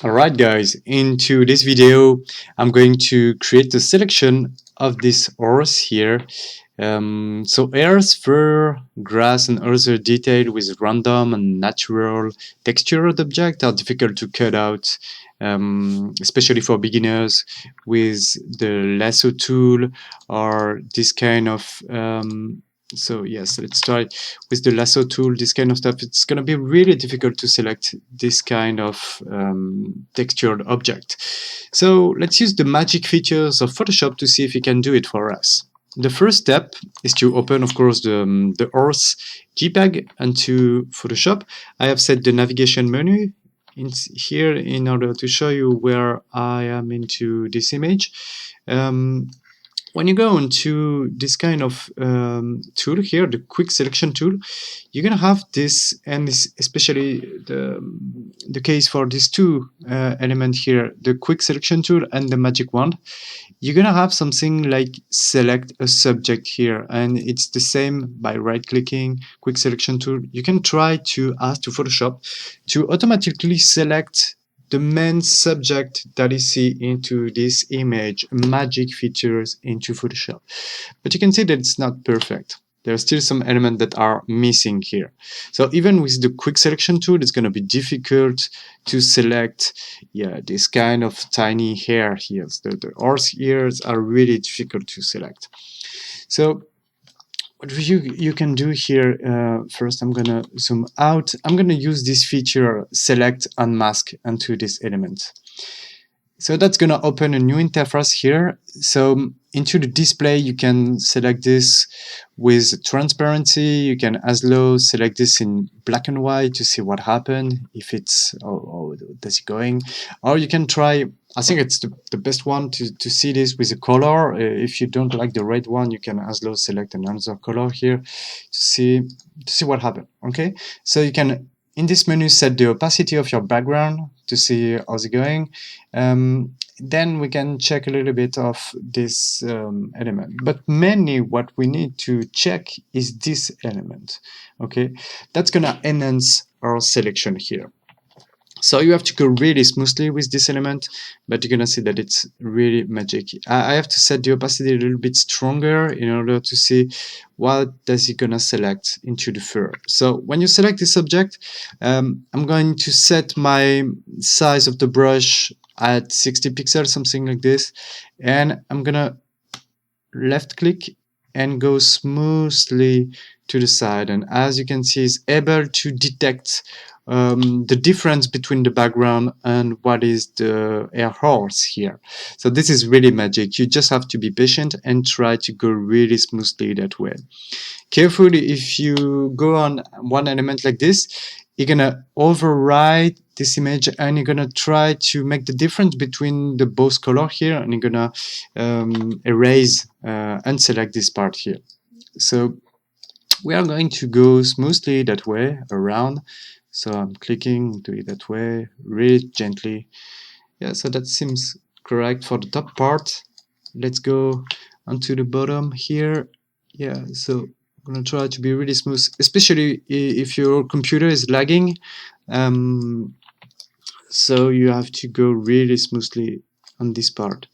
Alright guys, into this video I'm going to create a selection of these ores here. So hairs, fur, grass and other detail with random and natural textured objects are difficult to cut out, especially for beginners with the lasso tool or this kind of so yes, let's try with the lasso tool, this kind of stuff. It's going to be really difficult to select this kind of textured object. So let's use the magic features of Photoshop to see if it can do it for us. The first step is to open, of course, the Earth JPEG into Photoshop. I have set the navigation menu here in order to show you where I am into this image. When you go into this kind of tool here, the quick selection tool, you're gonna have this, and this especially the case for these two elements here, the quick selection tool and the magic wand. You're gonna have something like select a subject here, and it's the same by right-clicking quick selection tool. You can try to ask to Photoshop to automatically select the main subject that you see into this image, magic features into Photoshop. But you can see that it's not perfect. There are still some elements that are missing here. So even with the quick selection tool, it's going to be difficult to select this kind of tiny hair here. The horse ears are really difficult to select. So what you can do here, first I'm gonna zoom out. I'm gonna use this feature select unmask onto this element. So that's gonna open a new interface here. So into the display you can select this with transparency. You can as low select this in black and white to see what happened, if it's does it going, or you can try, I think it's the best one to see this with a color. If you don't like the red one, you can as low select another color here to see what happened. Okay, so you can in this menu set the opacity of your background to see how's it going. Then we can check a little bit of this element, but mainly what we need to check is this element. Okay, that's gonna enhance our selection here. So you have to go really smoothly with this element, but you're gonna see that it's really magic. I have to set the opacity a little bit stronger in order to see what does it gonna select into the fur. So when you select this object, I'm going to set my size of the brush at 60 pixels, something like this, and I'm gonna left click and go smoothly to the side, and as you can see, it's able to detect the difference between the background and what is the air horse here. So this is really magic. You just have to be patient and try to go really smoothly that way. Carefully, if you go on one element like this, you're gonna override this image and you're gonna try to make the difference between the both color here, and you're gonna erase and select this part here. So we are going to go smoothly that way around. So I'm clicking, do it that way, really gently. Yeah, so that seems correct for the top part. Let's go onto the bottom here. Yeah, so I'm gonna try to be really smooth, especially if your computer is lagging. So you have to go really smoothly on this part.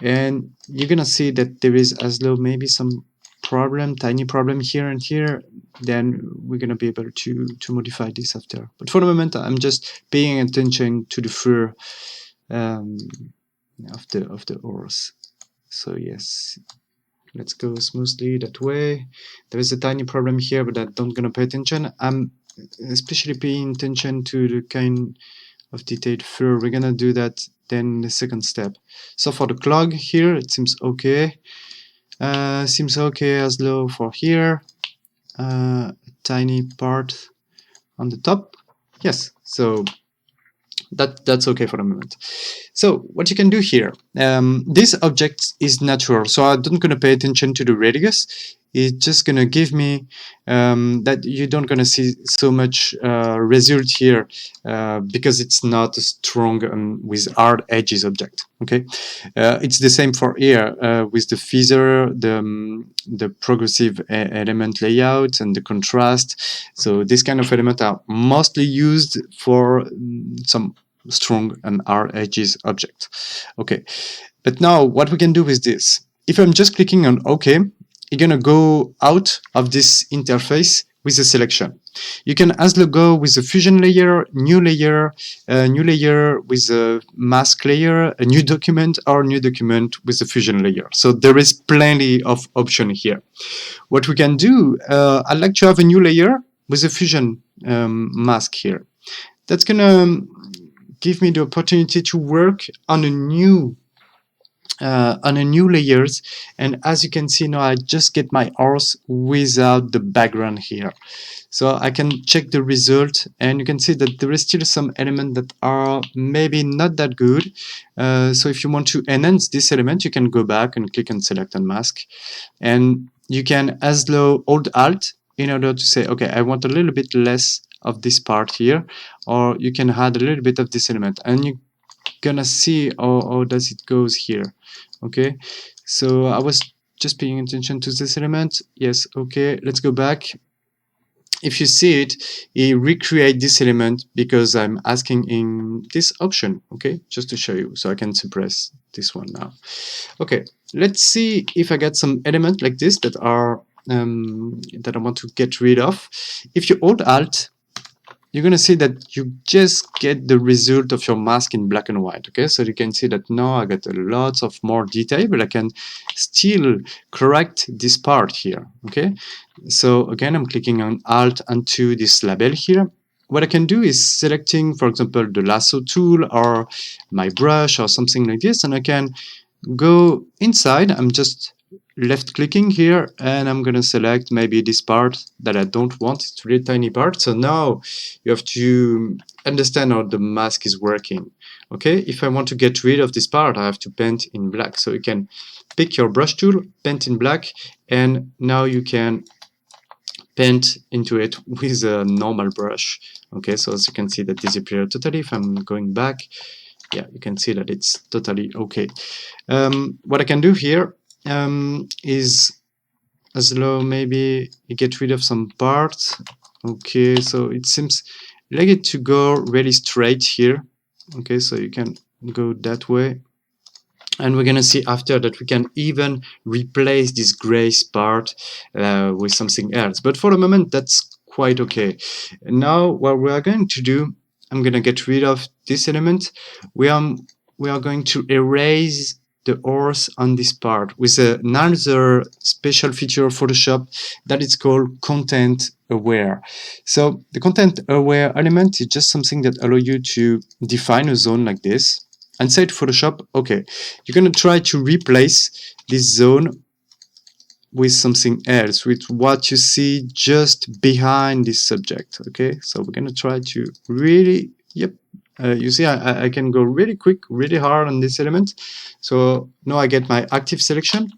And you're gonna see that there is as low maybe some problem, tiny problem here and here. Then we're gonna be able to modify this after. But for the moment, I'm just paying attention to the fur of the horse. So yes, let's go smoothly that way. There is a tiny problem here, but I don't gonna pay attention. I'm especially paying attention to the kind of detailed fur. We're gonna do that then in the second step. So for the clog here, it seems okay. Seems okay as low for here. Tiny part on the top. Yes, so that's okay for the moment. So what you can do here, this object is natural, so I'm not going to pay attention to the radius. It's just going to give me that you don't going to see so much result here because it's not a strong with hard edges object. Okay, it's the same for here with the feather, the progressive element layout and the contrast. So this kind of element are mostly used for some strong and hard edges object. Okay, but now what we can do with this, if I'm just clicking on OK, you're gonna go out of this interface with the selection. You can as well go with a fusion layer, new layer with a mask layer, a new document, or new document with a fusion layer. So there is plenty of option here. What we can do, I'd like to have a new layer with a fusion mask here. That's gonna give me the opportunity to work on a new layers, and as you can see now, I just get my horse without the background here. So I can check the result, and you can see that there is still some elements that are maybe not that good. So if you want to enhance this element, you can go back and click on select Unmask, and you can as low hold Alt in order to say, okay, I want a little bit less of this part here, or you can add a little bit of this element, and you're gonna see how does it goes here. Okay, so I was just paying attention to this element. Yes, okay, let's go back. If you see it, it recreate this element because I'm asking in this option. Okay, just to show you, so I can suppress this one now. Okay, let's see if I get some element like this that are that I want to get rid of. If you hold Alt, you're going to see that you just get the result of your mask in black and white. Okay, so you can see that now I got a lot of more detail, but I can still correct this part here. Okay, so again, I'm clicking on Alt onto this label here. What I can do is selecting, for example, the Lasso Tool or my brush or something like this, and I can go inside. I'm just left clicking here, and I'm gonna select maybe this part that I don't want. It's a really tiny part. So now you have to understand how the mask is working. Okay, if I want to get rid of this part, I have to paint in black. So you can pick your brush tool, paint in black, and now you can paint into it with a normal brush. Okay, so as you can see, that disappeared totally. If I'm going back, yeah, you can see that it's totally okay. What I can do here is as low, maybe you get rid of some parts. Okay, so it seems like it to go really straight here. Okay, so you can go that way, and we're gonna see after that we can even replace this gray part with something else, but for the moment that's quite okay. Now what we are going to do, I'm gonna get rid of this element. We are going to erase the horse on this part with another special feature of Photoshop that is called content aware. So the content aware element is just something that allows you to define a zone like this and say to Photoshop, okay, you're going to try to replace this zone with something else, with what you see just behind this subject. Okay, so we're going to try to really, yep, you see I can go really quick, really hard on this element. So now I get my active selection,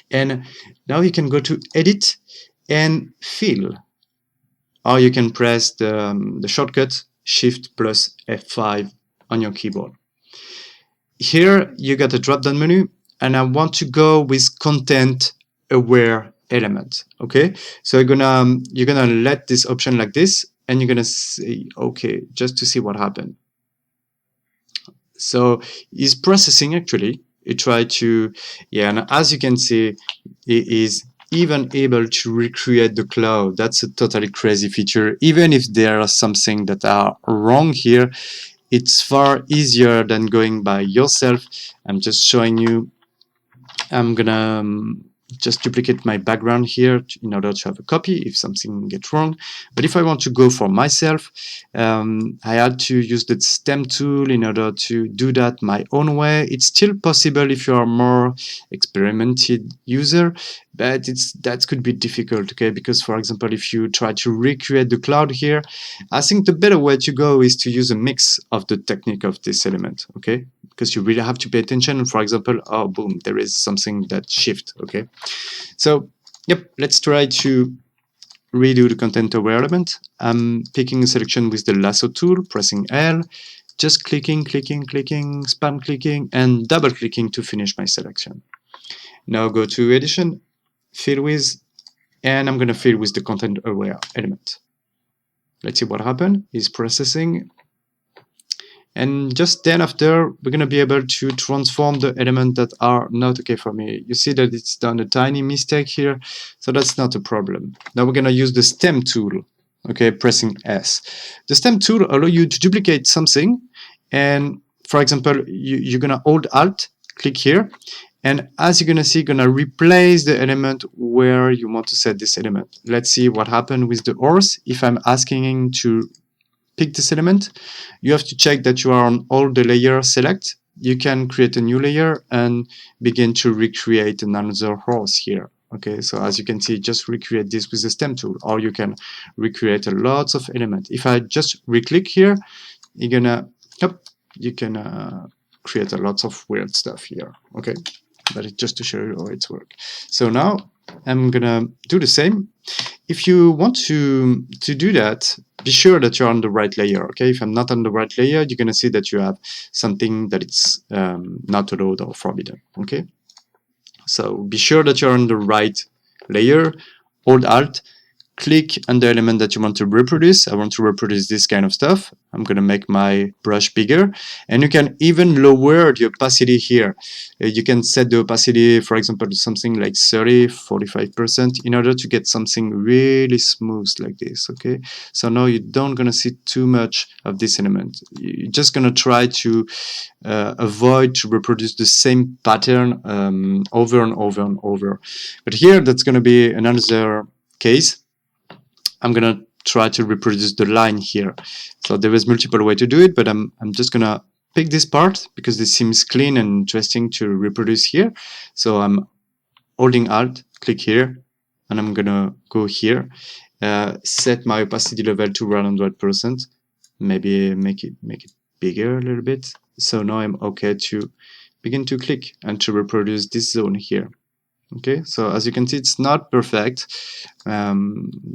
and now you can go to edit and fill, or you can press the shortcut Shift plus F5 on your keyboard. Here you got a drop-down menu, and I want to go with content aware element. Okay, so you're gonna let this option like this, and you're gonna say okay, just to see what happened. So it's processing actually. It tried to, yeah, and as you can see, it is even able to recreate the cloud. That's a totally crazy feature. Even if there are something that are wrong here, it's far easier than going by yourself. I'm just showing you. I'm gonna just duplicate my background here in order to have a copy if something gets wrong. But if I want to go for myself, I had to use the stem tool in order to do that my own way. It's still possible if you are more experimented user, but that could be difficult, okay? Because for example, if you try to recreate the cloud here, I think the better way to go is to use a mix of the technique of this element, okay? Because you really have to pay attention. For example, oh boom, there is something that shift, okay? So yep, let's try to redo the content aware element. I'm picking a selection with the lasso tool, pressing L, just clicking, spam clicking, and double clicking to finish my selection. Now go to edition, fill with, and I'm gonna fill with the content aware element. Let's see what happened. It's processing. And just then after, we're going to be able to transform the elements that are not okay for me. You see that it's done a tiny mistake here, so that's not a problem. Now we're going to use the stem tool, okay, pressing S. The stem tool allows you to duplicate something, and for example, you're going to hold Alt, click here, and as you're going to see, you're going to replace the element where you want to set this element. Let's see what happened with the horse. If I'm asking to pick this element, you have to check that you are on all the layer select. You can create a new layer and begin to recreate another horse here. Okay, so as you can see, just recreate this with the stem tool, or you can recreate a lots of elements. If I just re-click here, you're gonna, yep, you can create a lots of weird stuff here. Okay, but it's just to show you how it's work. So now I'm gonna do the same. If you want to do that, be sure that you're on the right layer. Okay, if I'm not on the right layer, you're gonna see that you have something that it's not allowed or forbidden. Okay, so be sure that you're on the right layer. Hold Alt, click on the element that you want to reproduce. I want to reproduce this kind of stuff. I'm going to make my brush bigger, and you can even lower the opacity here. You can set the opacity, for example, to something like 30-45% in order to get something really smooth like this. Okay, so now you don't going to see too much of this element. You're just going to try to avoid to reproduce the same pattern over and over and over. But here, that's going to be another case. I'm gonna try to reproduce the line here. So there is multiple way to do it, but I'm just gonna pick this part because this seems clean and interesting to reproduce here. So I'm holding Alt, click here, and I'm gonna go here, set my opacity level to 100%, maybe make it bigger a little bit. So now I'm okay to begin to click and to reproduce this zone here. Okay, so as you can see, it's not perfect.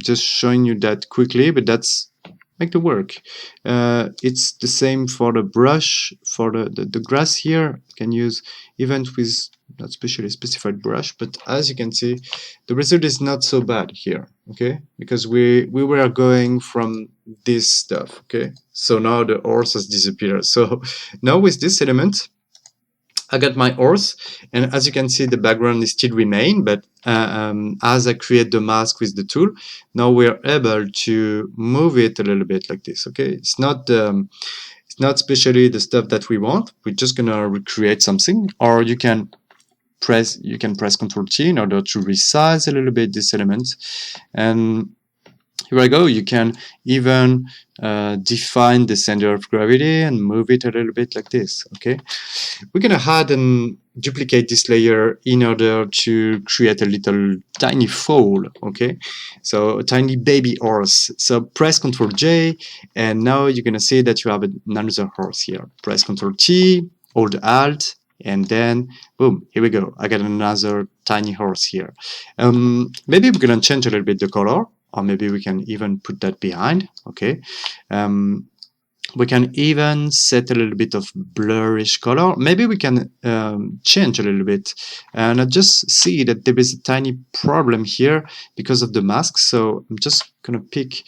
Just showing you that quickly, but that's make the work. It's the same for the brush, for the grass here. You can use even with not specially specified brush, but as you can see, the result is not so bad here. Okay, because we were going from this stuff. Okay, so now the horse has disappeared. So now with this element, I got my horse, and as you can see, the background is still remain, but as I create the mask with the tool, now we're able to move it a little bit like this. Okay, it's not especially the stuff that we want. We're just gonna recreate something, or you can press Ctrl T in order to resize a little bit this element, and here I go. You can even define the center of gravity and move it a little bit like this. Okay, we're gonna add and duplicate this layer in order to create a little tiny foal. Okay, so a tiny baby horse. So press Ctrl J, and now you're gonna see that you have another horse here. Press Ctrl T, hold Alt, and then boom, here we go. I got another tiny horse here. Maybe we're gonna change a little bit the color, or maybe we can even put that behind. Okay, we can even set a little bit of blurrish color. Maybe we can change a little bit, and I just see that there is a tiny problem here because of the mask. So I'm just gonna pick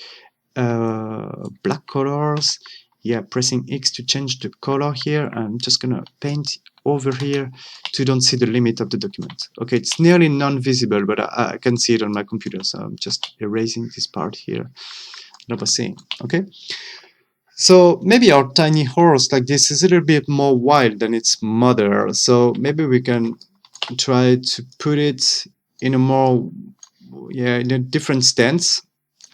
black colors. Yeah, pressing X to change the color here. I'm just gonna paint over here to don't see the limit of the document. Okay, it's nearly non-visible, but I can see it on my computer, so I'm just erasing this part here. That was saying, okay. So maybe our tiny horse like this is a little bit more wild than its mother. So maybe we can try to put it in a more, in a different stance.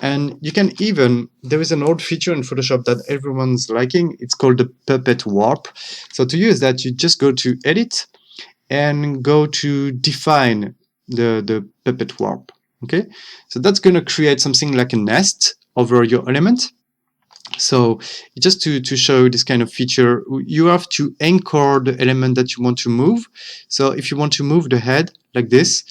And you can even, there is an old feature in Photoshop that everyone's liking. It's called the pupet warp. So to use that, you just go to Edit and go to Define the pupet warp. Okay, so that's going to create something like a nest over your element. So just to show this kind of feature, you have to anchor the element that you want to move. So if you want to move the head like this,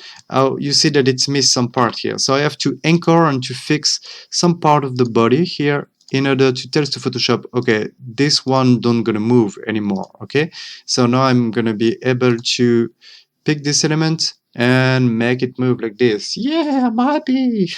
you see that it's missed some part here. So I have to anchor and to fix some part of the body here in order to tell to Photoshop, okay, this one don't gonna move anymore. Okay, so now I'm gonna be able to pick this element and make it move like this. Yeah, I'm happy.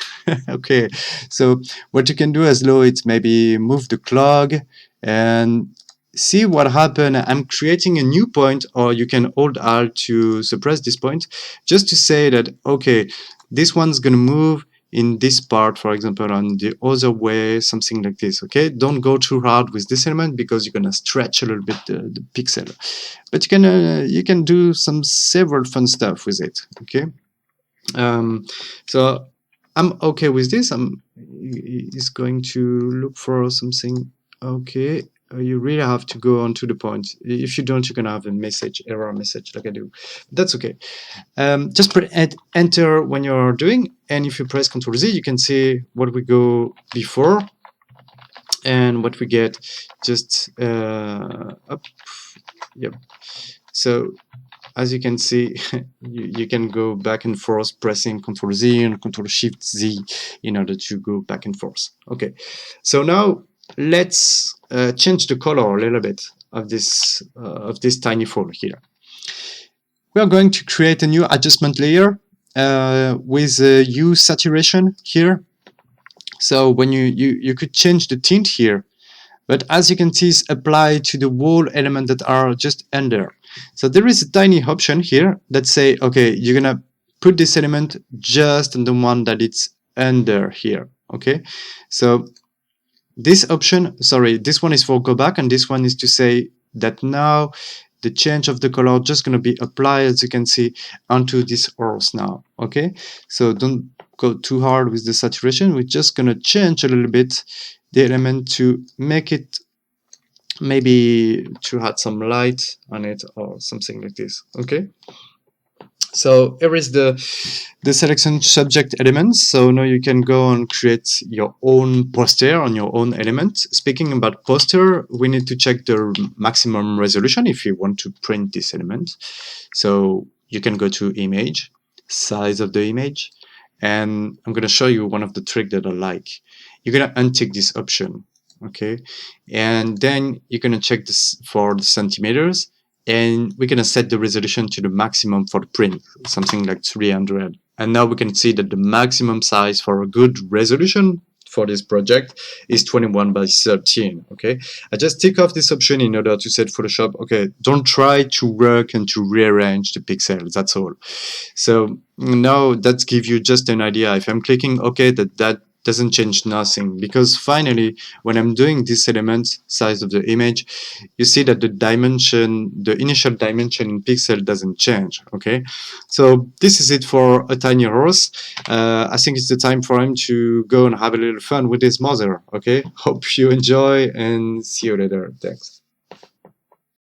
Okay, so what you can do as low, it's maybe move the clog and see what happened. I'm creating a new point, or you can hold Alt to suppress this point, just to say that, okay, this one's going to move in this part, for example, on the other way, something like this. Okay, don't go too hard with this element because you're going to stretch a little bit the pixel, but you can do some several fun stuff with it. Okay, so I'm okay with this. Is going to look for something. Okay, you really have to go on to the point. If you don't, you're gonna have a error message like I do. That's okay. Just enter when you're doing, and if you press Ctrl Z, you can see what we go before and what we get. Just up. Yep. So as you can see, you can go back and forth pressing Ctrl Z and Ctrl Shift Z in order to go back and forth. Okay, so now let's change the color a little bit of this tiny fall here. We are going to create a new adjustment layer with hue saturation here. So when you could change the tint here, but as you can see, it's applied to the wall element that are just under. So there is a tiny option here that say, okay, you're gonna put this element just on the one that it's under here. Okay, so this option, sorry, this one is for go back, and this one is to say that now the change of the color just going to be applied, as you can see, onto this horse now. Okay, so don't go too hard with the saturation. We're just going to change a little bit the element to make it, maybe to add some light on it or something like this. Okay, so here is the selection subject elements. So now you can go and create your own poster on your own element. Speaking about poster, we need to check the maximum resolution if you want to print this element. So you can go to image, size of the image, and I'm going to show you one of the tricks that I like. You're going to untick this option, okay? And then you're going to check this for the centimeters, and we're going to set the resolution to the maximum for the print, something like 300. And now we can see that the maximum size for a good resolution for this project is 21 by 13. Okay, I just tick off this option in order to set Photoshop, okay, don't try to work and to rearrange the pixels, that's all. So now that gives you just an idea. If I'm clicking OK, that doesn't change nothing, because finally when I'm doing this element size of the image, you see that the dimension, the initial dimension in pixel doesn't change. Okay, so this is it for a tiny horse. I think it's the time for him to go and have a little fun with his mother. Okay, hope you enjoy and see you later. Thanks.